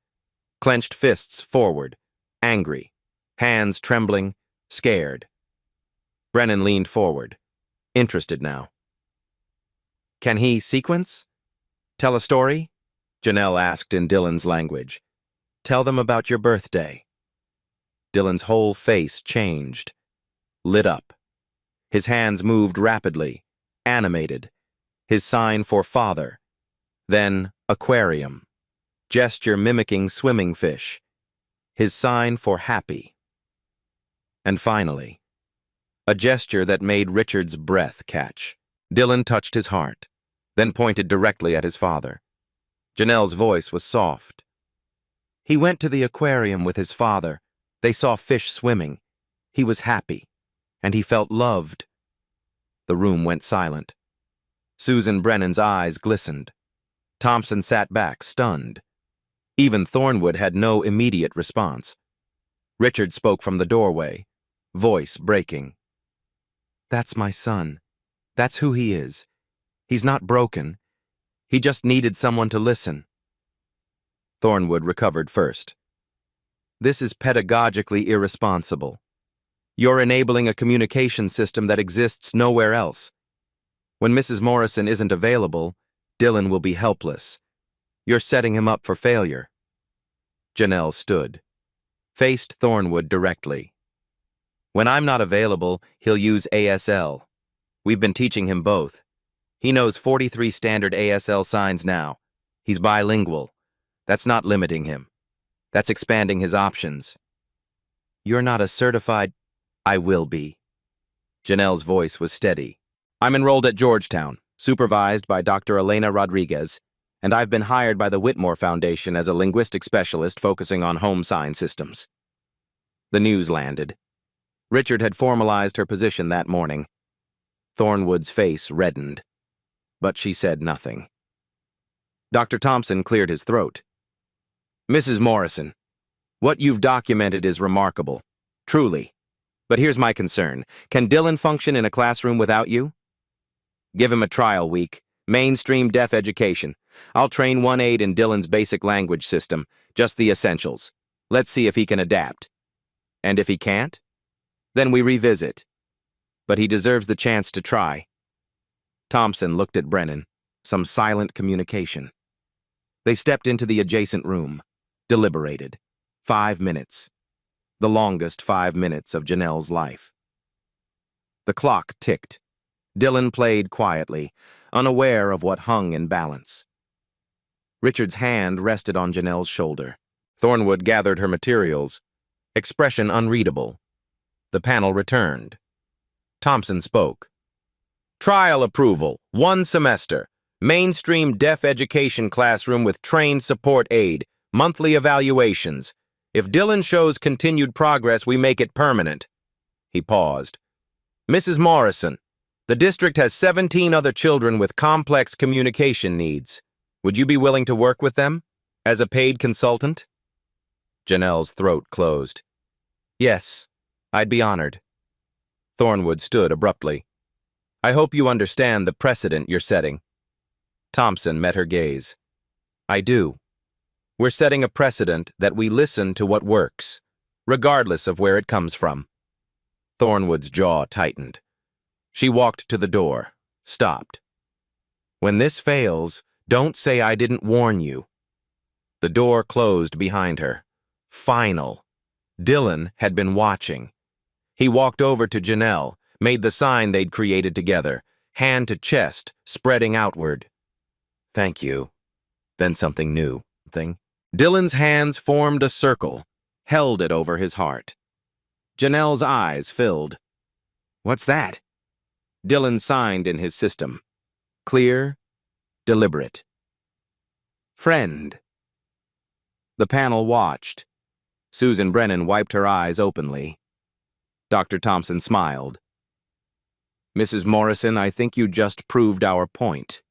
Clenched fists forward, angry. Hands trembling, scared. Brennan leaned forward, interested now. "Can he sequence? Tell a story?" Janelle asked in Dylan's language. "Tell them about your birthday." Dylan's whole face changed, lit up. His hands moved rapidly, animated. His sign for father. Then aquarium. Gesture mimicking swimming fish. His sign for happy. And finally, a gesture that made Richard's breath catch. Dylan touched his heart, then pointed directly at his father. Janelle's voice was soft. "He went to the aquarium with his father. They saw fish swimming. He was happy, and he felt loved." The room went silent. Susan Brennan's eyes glistened. Thompson sat back, stunned. Even Thornwood had no immediate response. Richard spoke from the doorway. voice breaking. That's my son. That's who he is. He's not broken. He just needed someone to listen. Thornwood recovered first. This is pedagogically irresponsible. You're enabling a communication system that exists nowhere else. When Mrs. Morrison isn't available, Dylan will be helpless. You're setting him up for failure. Janelle stood, faced Thornwood directly. When I'm not available, he'll use ASL. We've been teaching him both. He knows 43 standard ASL signs now. He's bilingual. That's not limiting him. That's expanding his options. You're not a certified... I will be. Janelle's voice was steady. I'm enrolled at Georgetown, supervised by Dr. Elena Rodriguez, and I've been hired by the Whitmore Foundation as a linguistic specialist focusing on home sign systems. The news landed. Richard had formalized her position that morning. Thornwood's face reddened, but she said nothing. Dr. Thompson cleared his throat. Mrs. Morrison, what you've documented is remarkable, truly. But here's my concern. Can Dylan function in a classroom without you? Give him a trial week. Mainstream deaf education. I'll train one aide in Dylan's basic language system, just the essentials. Let's see if he can adapt. And if he can't? Then we revisit. But he deserves the chance to try. Thompson looked at Brennan. Some silent communication. They stepped into the adjacent room. Deliberated. 5 minutes. The longest 5 minutes of Janelle's life. The clock ticked. Dylan played quietly, unaware of what hung in balance. Richard's hand rested on Janelle's shoulder. Thornwood gathered her materials. Expression unreadable. The panel returned. Thompson spoke. Trial approval, 1 semester. Mainstream deaf education classroom with trained support aide. Monthly evaluations. If Dylan shows continued progress, we make it permanent. He paused. Mrs. Morrison, the district has 17 other children with complex communication needs. Would you be willing to work with them as a paid consultant? Janelle's throat closed. Yes, I'd be honored. Thornwood stood abruptly. I hope you understand the precedent you're setting. Thompson met her gaze. I do. We're setting a precedent that we listen to what works, regardless of where it comes from. Thornwood's jaw tightened. She walked to the door, stopped. When this fails, don't say I didn't warn you. The door closed behind her. Final. Dylan had been watching. He walked over to Janelle, made the sign they'd created together, hand to chest, spreading outward. Thank you. Then something new. Dylan's hands formed a circle, held it over his heart. Janelle's eyes filled. What's that? Dylan signed in his system. Clear, deliberate. Friend. The panel watched. Susan Brennan wiped her eyes openly. Dr. Thompson smiled. Mrs. Morrison, I think you just proved our point.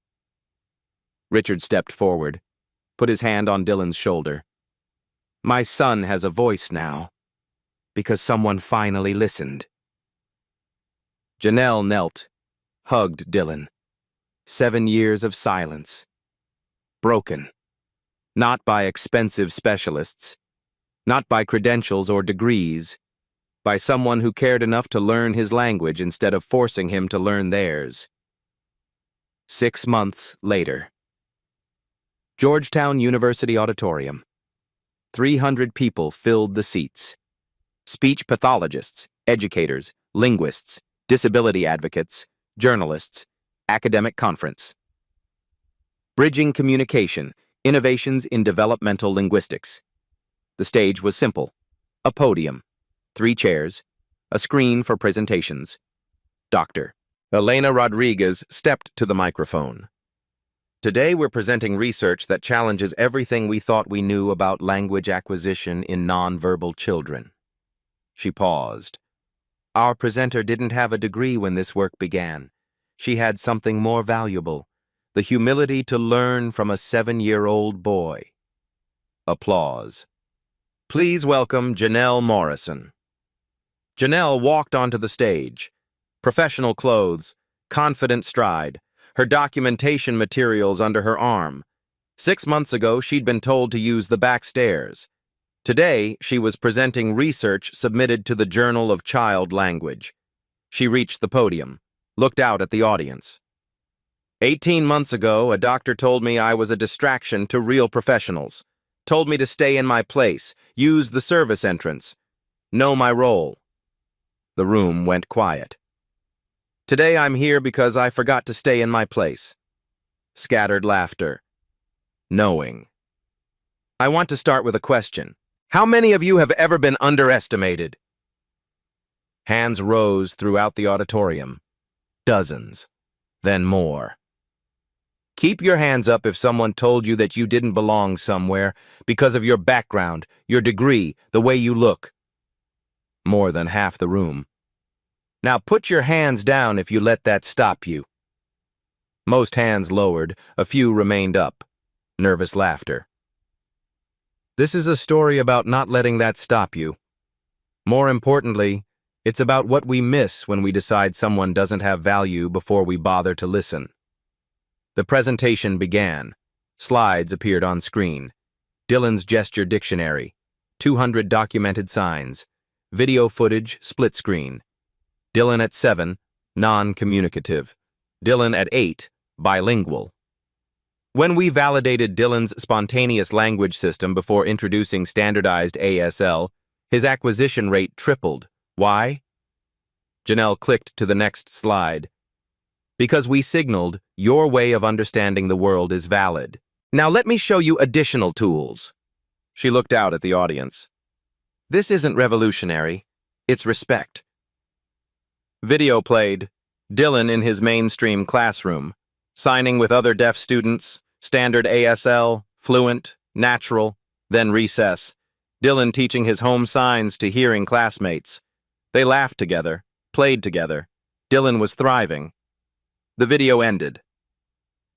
Richard stepped forward, put his hand on Dylan's shoulder. My son has a voice now, because someone finally listened. Janelle knelt, hugged Dylan. 7 years of silence. Broken. Not by expensive specialists, not by credentials or degrees, by someone who cared enough to learn his language instead of forcing him to learn theirs. 6 months later. Georgetown University Auditorium. 300 people filled the seats. Speech pathologists, educators, linguists, disability advocates, journalists, academic conference. Bridging Communication, Innovations in Developmental Linguistics. The stage was simple. A podium, 3 chairs, a screen for presentations. Dr. Elena Rodriguez stepped to the microphone. Today we're presenting research that challenges everything we thought we knew about language acquisition in nonverbal children. She paused. Our presenter didn't have a degree when this work began. She had something more valuable, the humility to learn from a 7-year-old boy. Applause. Please welcome Janelle Morrison. Janelle walked onto the stage. Professional clothes, confident stride, her documentation materials under her arm. 6 months ago, she'd been told to use the back stairs. Today, she was presenting research submitted to the Journal of Child Language. She reached the podium, looked out at the audience. 18 months ago, a doctor told me I was a distraction to real professionals. Told me to stay in my place, use the service entrance, know my role. The room went quiet. Today I'm here because I forgot to stay in my place. Scattered laughter. Knowing. I want to start with a question. How many of you have ever been underestimated? Hands rose throughout the auditorium. Dozens. Then more. Keep your hands up if someone told you that you didn't belong somewhere because of your background, your degree, the way you look. More than half the room. Now put your hands down if you let that stop you. Most hands lowered, a few remained up. Nervous laughter. This is a story about not letting that stop you. More importantly, it's about what we miss when we decide someone doesn't have value before we bother to listen. The presentation began. Slides appeared on screen. Dylan's gesture dictionary. 200 documented signs. Video footage, split screen. Dylan at 7, non-communicative. Dylan at 8, bilingual. When we validated Dylan's spontaneous language system before introducing standardized ASL, his acquisition rate tripled. Why? Janelle clicked to the next slide. Because we signaled, your way of understanding the world is valid. Now let me show you additional tools. She looked out at the audience. This isn't revolutionary, it's respect. Video played. Dylan in his mainstream classroom, signing with other deaf students, standard ASL, fluent, natural, then recess. Dylan teaching his home signs to hearing classmates. They laughed together, played together. Dylan was thriving. The video ended.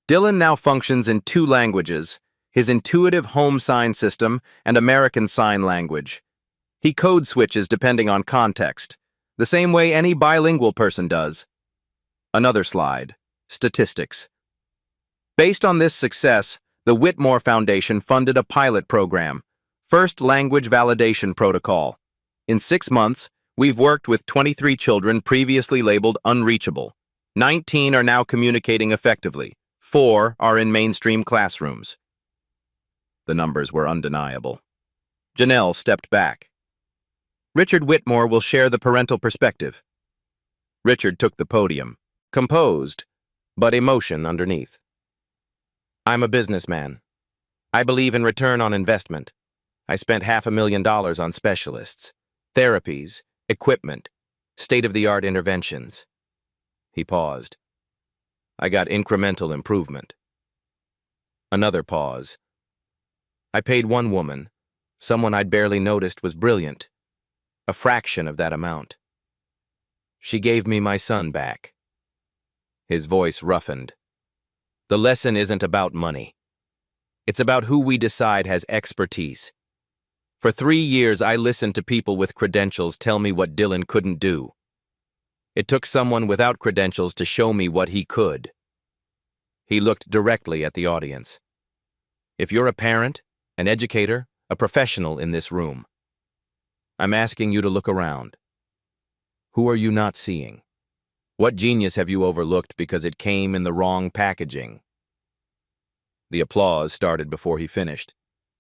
Dylan now functions in 2 languages, his intuitive home sign system and American Sign Language. He code switches depending on context, the same way any bilingual person does. Another slide. Statistics. Based on this success, the Whitmore Foundation funded a pilot program, First Language Validation Protocol. In 6 months, we've worked with 23 children previously labeled unreachable. 19 are now communicating effectively. 4 are in mainstream classrooms. The numbers were undeniable. Janelle stepped back. Richard Whitmore will share the parental perspective. Richard took the podium, composed, but emotion underneath. I'm a businessman. I believe in return on investment. I spent $500,000 on specialists, therapies, equipment, state-of-the-art interventions. He paused. I got incremental improvement. Another pause. I paid one woman, someone I'd barely noticed was brilliant, a fraction of that amount. She gave me my son back. His voice roughened. The lesson isn't about money. It's about who we decide has expertise. For 3 years, I listened to people with credentials tell me what Dylan couldn't do. It took someone without credentials to show me what he could. He looked directly at the audience. If you're a parent, an educator, a professional in this room, I'm asking you to look around. Who are you not seeing? What genius have you overlooked because it came in the wrong packaging? The applause started before he finished.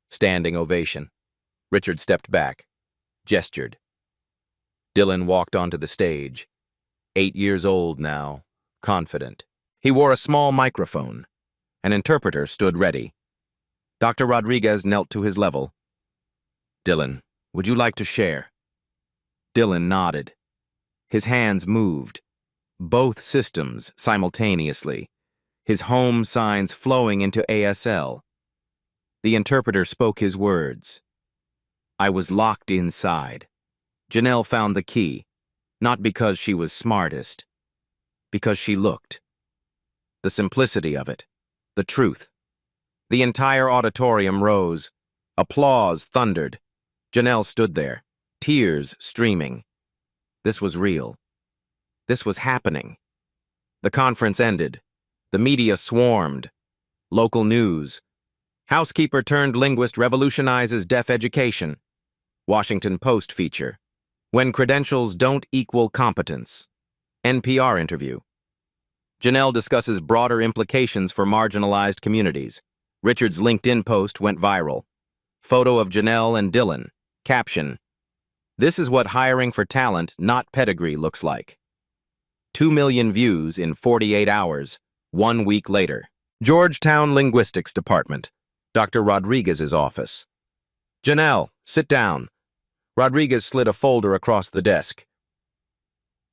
Standing ovation. Richard stepped back, gestured. Dylan walked onto the stage. 8 years old now, confident. He wore a small microphone. An interpreter stood ready. Dr. Rodriguez knelt to his level. Dylan, would you like to share? Dylan nodded. His hands moved. Both systems simultaneously. His home signs flowing into ASL. The interpreter spoke his words. I was locked inside. Janelle found the key, not because she was smartest, because she looked. The simplicity of it, the truth. The entire auditorium rose. Applause thundered. Janelle stood there, tears streaming. This was real. This was happening. The conference ended. The media swarmed. Local news. Housekeeper turned linguist revolutionizes deaf education. Washington Post feature. When credentials don't equal competence. NPR interview. Janelle discusses broader implications for marginalized communities. Richard's LinkedIn post went viral. Photo of Janelle and Dylan. Caption. This is what hiring for talent, not pedigree, looks like. 2 million views in 48 hours, 1 week later. Georgetown Linguistics Department. Dr. Rodriguez's office. Janelle, sit down. Rodriguez slid a folder across the desk.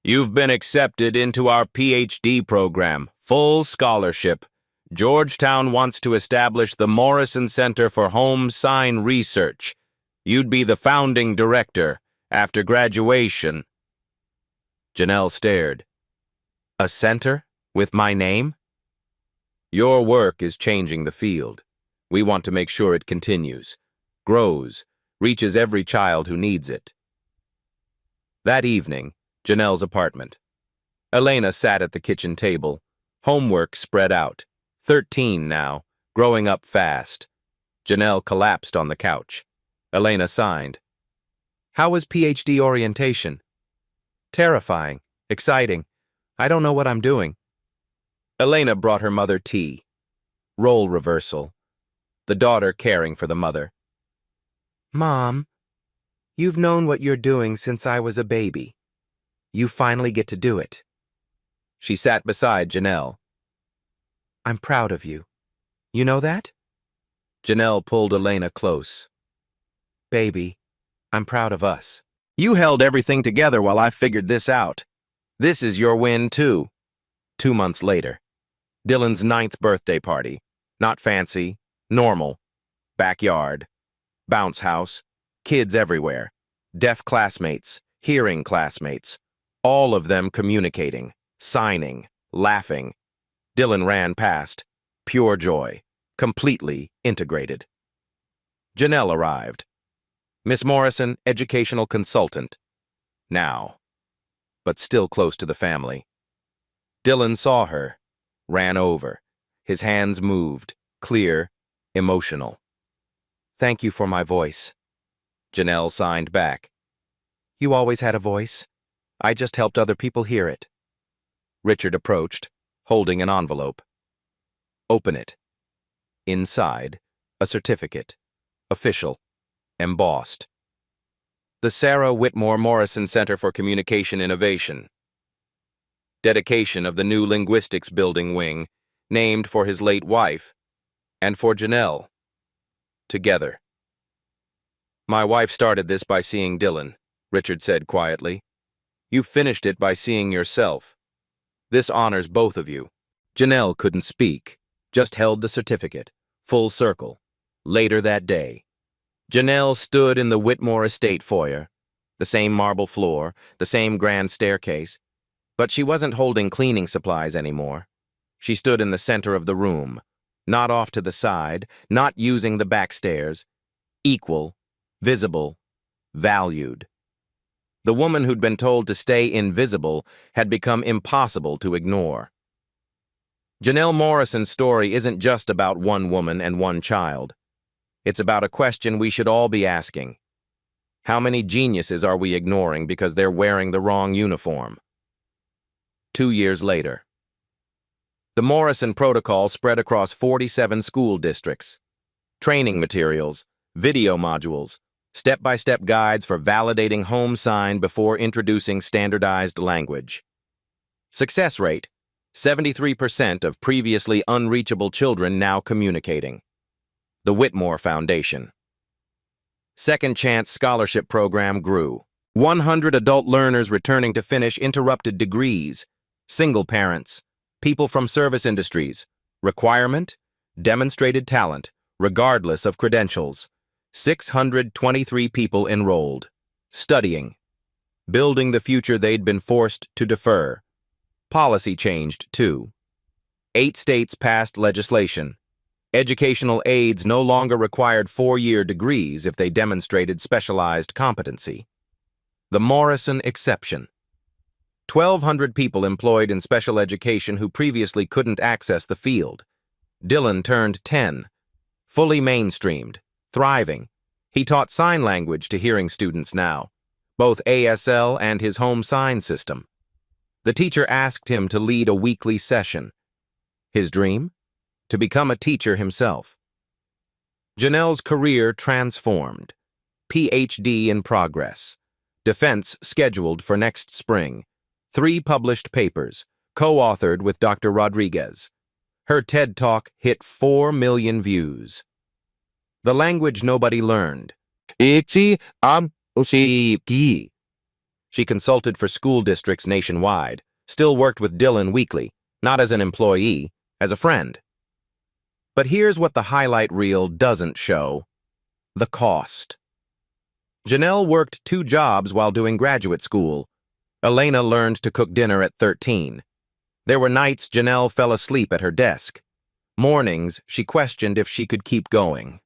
You've been accepted into our PhD program, full scholarship. Georgetown wants to establish the Morrison Center for Home Sign Research. You'd be the founding director after graduation. Janelle stared. A center with my name? Your work is changing the field. We want to make sure it continues, grows, reaches every child who needs it. That evening, Janelle's apartment. Elena sat at the kitchen table, homework spread out. 13 now, growing up fast. Janelle collapsed on the couch. Elena signed. How was PhD orientation? Terrifying, exciting. I don't know what I'm doing. Elena brought her mother tea. Role reversal. The daughter caring for the mother. Mom, you've known what you're doing since I was a baby. You finally get to do it. She sat beside Janelle. I'm proud of you. You know that? Janelle pulled Elena close. Baby, I'm proud of us. You held everything together while I figured this out. This is your win, too. 2 months later. Dylan's 9th birthday party. Not fancy, normal. Backyard. Bounce house. Kids everywhere. Deaf classmates. Hearing classmates. All of them communicating, signing, laughing. Dylan ran past. Pure joy. Completely integrated. Janelle arrived. Miss Morrison, educational consultant. Now. But still close to the family. Dylan saw her. Ran over. His hands moved. Clear. Emotional. Thank you for my voice. Janelle signed back. You always had a voice. I just helped other people hear it. Richard approached, holding an envelope. Open it. Inside, a certificate. Official. Embossed. The Sarah Whitmore Morrison Center for Communication Innovation. Dedication of the new linguistics building wing, named for his late wife, and for Janelle. Together. My wife started this by seeing Dylan, Richard said quietly. You finished it by seeing yourself. This honors both of you. Janelle couldn't speak, just held the certificate, full circle. Later that day, Janelle stood in the Whitmore estate foyer, the same marble floor, the same grand staircase, but she wasn't holding cleaning supplies anymore. She stood in the center of the room, not off to the side, not using the back stairs, equal, visible, valued. The woman who'd been told to stay invisible had become impossible to ignore. Janelle Morrison's story isn't just about one woman and one child. It's about a question we should all be asking. How many geniuses are we ignoring because they're wearing the wrong uniform? 2 years later. The Morrison Protocol spread across 47 school districts. Training materials, video modules, step-by-step guides for validating home sign before introducing standardized language. Success rate, 73% of previously unreachable children now communicating. The Whitmore Foundation. Second Chance Scholarship Program grew. 100 adult learners returning to finish interrupted degrees. Single parents, people from service industries. Requirement, demonstrated talent, regardless of credentials. 623 people enrolled. Studying. Building the future they'd been forced to defer. Policy changed, too. 8 states passed legislation. Educational aides no longer required 4-year degrees if they demonstrated specialized competency. The Morrison exception. 1,200 people employed in special education who previously couldn't access the field. Dylan turned 10, fully mainstreamed, thriving. He taught sign language to hearing students now, both ASL and his home sign system. The teacher asked him to lead a weekly session. His dream? To become a teacher himself. Janelle's career transformed. PhD in progress. Defense scheduled for next spring. 3 published papers, co-authored with Dr. Rodriguez. Her TED Talk hit 4 million views. The language nobody learned. She consulted for school districts nationwide, still worked with Dylan weekly, not as an employee, as a friend. But here's what the highlight reel doesn't show: the cost. Janelle worked 2 jobs while doing graduate school. Elena learned to cook dinner at 13. There were nights Janelle fell asleep at her desk. Mornings, she questioned if she could keep going.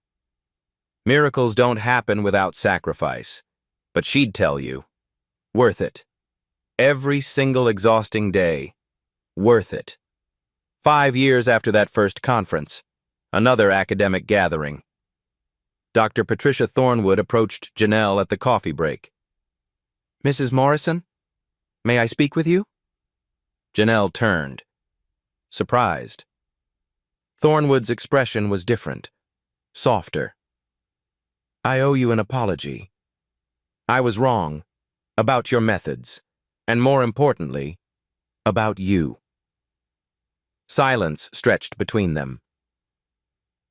Miracles don't happen without sacrifice, but she'd tell you, worth it. Every single exhausting day, worth it. 5 years after that first conference, another academic gathering. Dr. Patricia Thornwood approached Janelle at the coffee break. "Mrs. Morrison, may I speak with you?" Janelle turned, surprised. Thornwood's expression was different, softer. "I owe you an apology. I was wrong about your methods, and more importantly, about you." Silence stretched between them.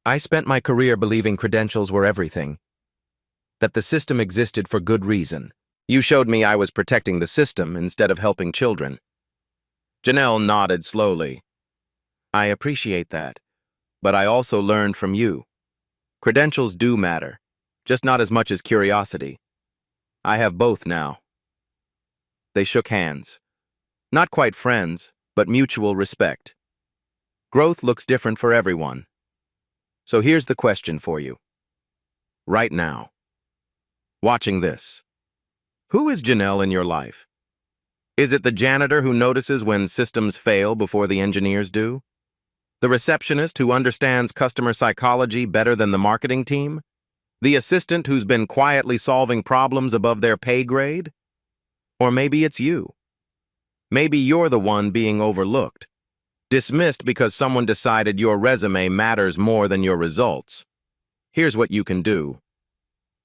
"I spent my career believing credentials were everything, that the system existed for good reason. You showed me I was protecting the system instead of helping children." Janelle nodded slowly. "I appreciate that, but I also learned from you. Credentials do matter, just not as much as curiosity. I have both now." They shook hands. Not quite friends, but mutual respect. Growth looks different for everyone. So here's the question for you. Right now, watching this, who is Janelle in your life? Is it the janitor who notices when systems fail before the engineers do? The receptionist who understands customer psychology better than the marketing team? The assistant who's been quietly solving problems above their pay grade? Or maybe it's you. Maybe you're the one being overlooked, dismissed because someone decided your resume matters more than your results. Here's what you can do.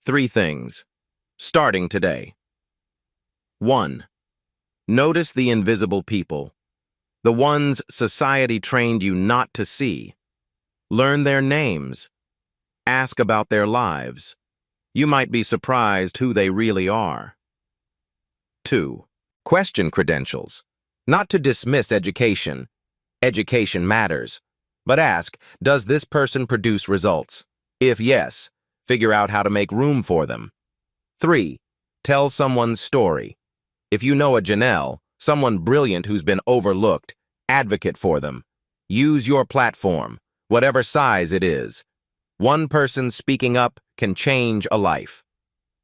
3 things, starting today. 1. Notice the invisible people, the ones society trained you not to see. Learn their names. Ask about their lives. You might be surprised who they really are. 2. Question credentials. Not to dismiss education. Education matters. But ask, does this person produce results? If yes, figure out how to make room for them. 3. Tell someone's story. If you know a Janelle, someone brilliant who's been overlooked, advocate for them. Use your platform, whatever size it is. One person speaking up can change a life.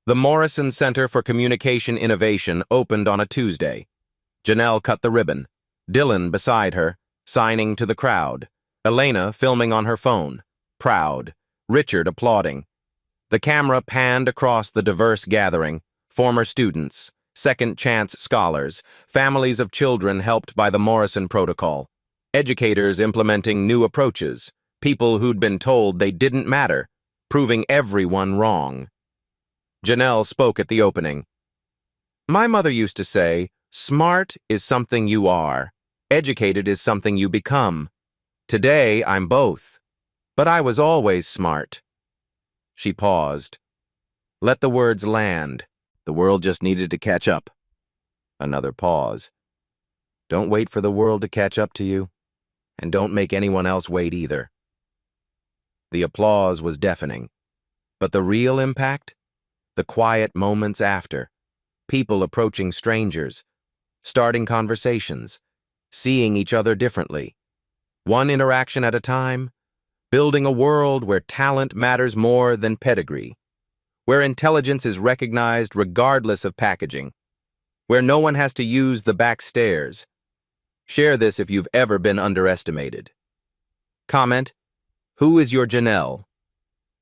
The Morrison Center for Communication Innovation opened on a Tuesday. Janelle cut the ribbon. Dylan beside her, signing to the crowd. Elena filming on her phone, proud. Richard applauding. The camera panned across the diverse gathering, former students, second-chance scholars, families of children helped by the Morrison Protocol, educators implementing new approaches, people who'd been told they didn't matter, proving everyone wrong. Janelle spoke at the opening. "My mother used to say, smart is something you are, educated is something you become. Today, I'm both, but I was always smart." She paused. Let the words land. The world just needed to catch up. Another pause. Don't wait for the world to catch up to you, and don't make anyone else wait either. The applause was deafening, but the real impact? The quiet moments after, people approaching strangers, starting conversations, seeing each other differently, one interaction at a time, building a world where talent matters more than pedigree, where intelligence is recognized regardless of packaging, where no one has to use the back stairs. Share this if you've ever been underestimated. Comment, who is your Janelle?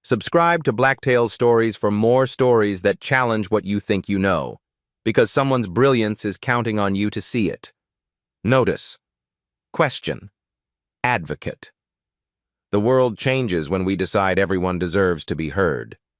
Subscribe to Blacktail's Stories for more stories that challenge what you think you know, because someone's brilliance is counting on you to see it. Notice. Question. Advocate. The world changes when we decide everyone deserves to be heard.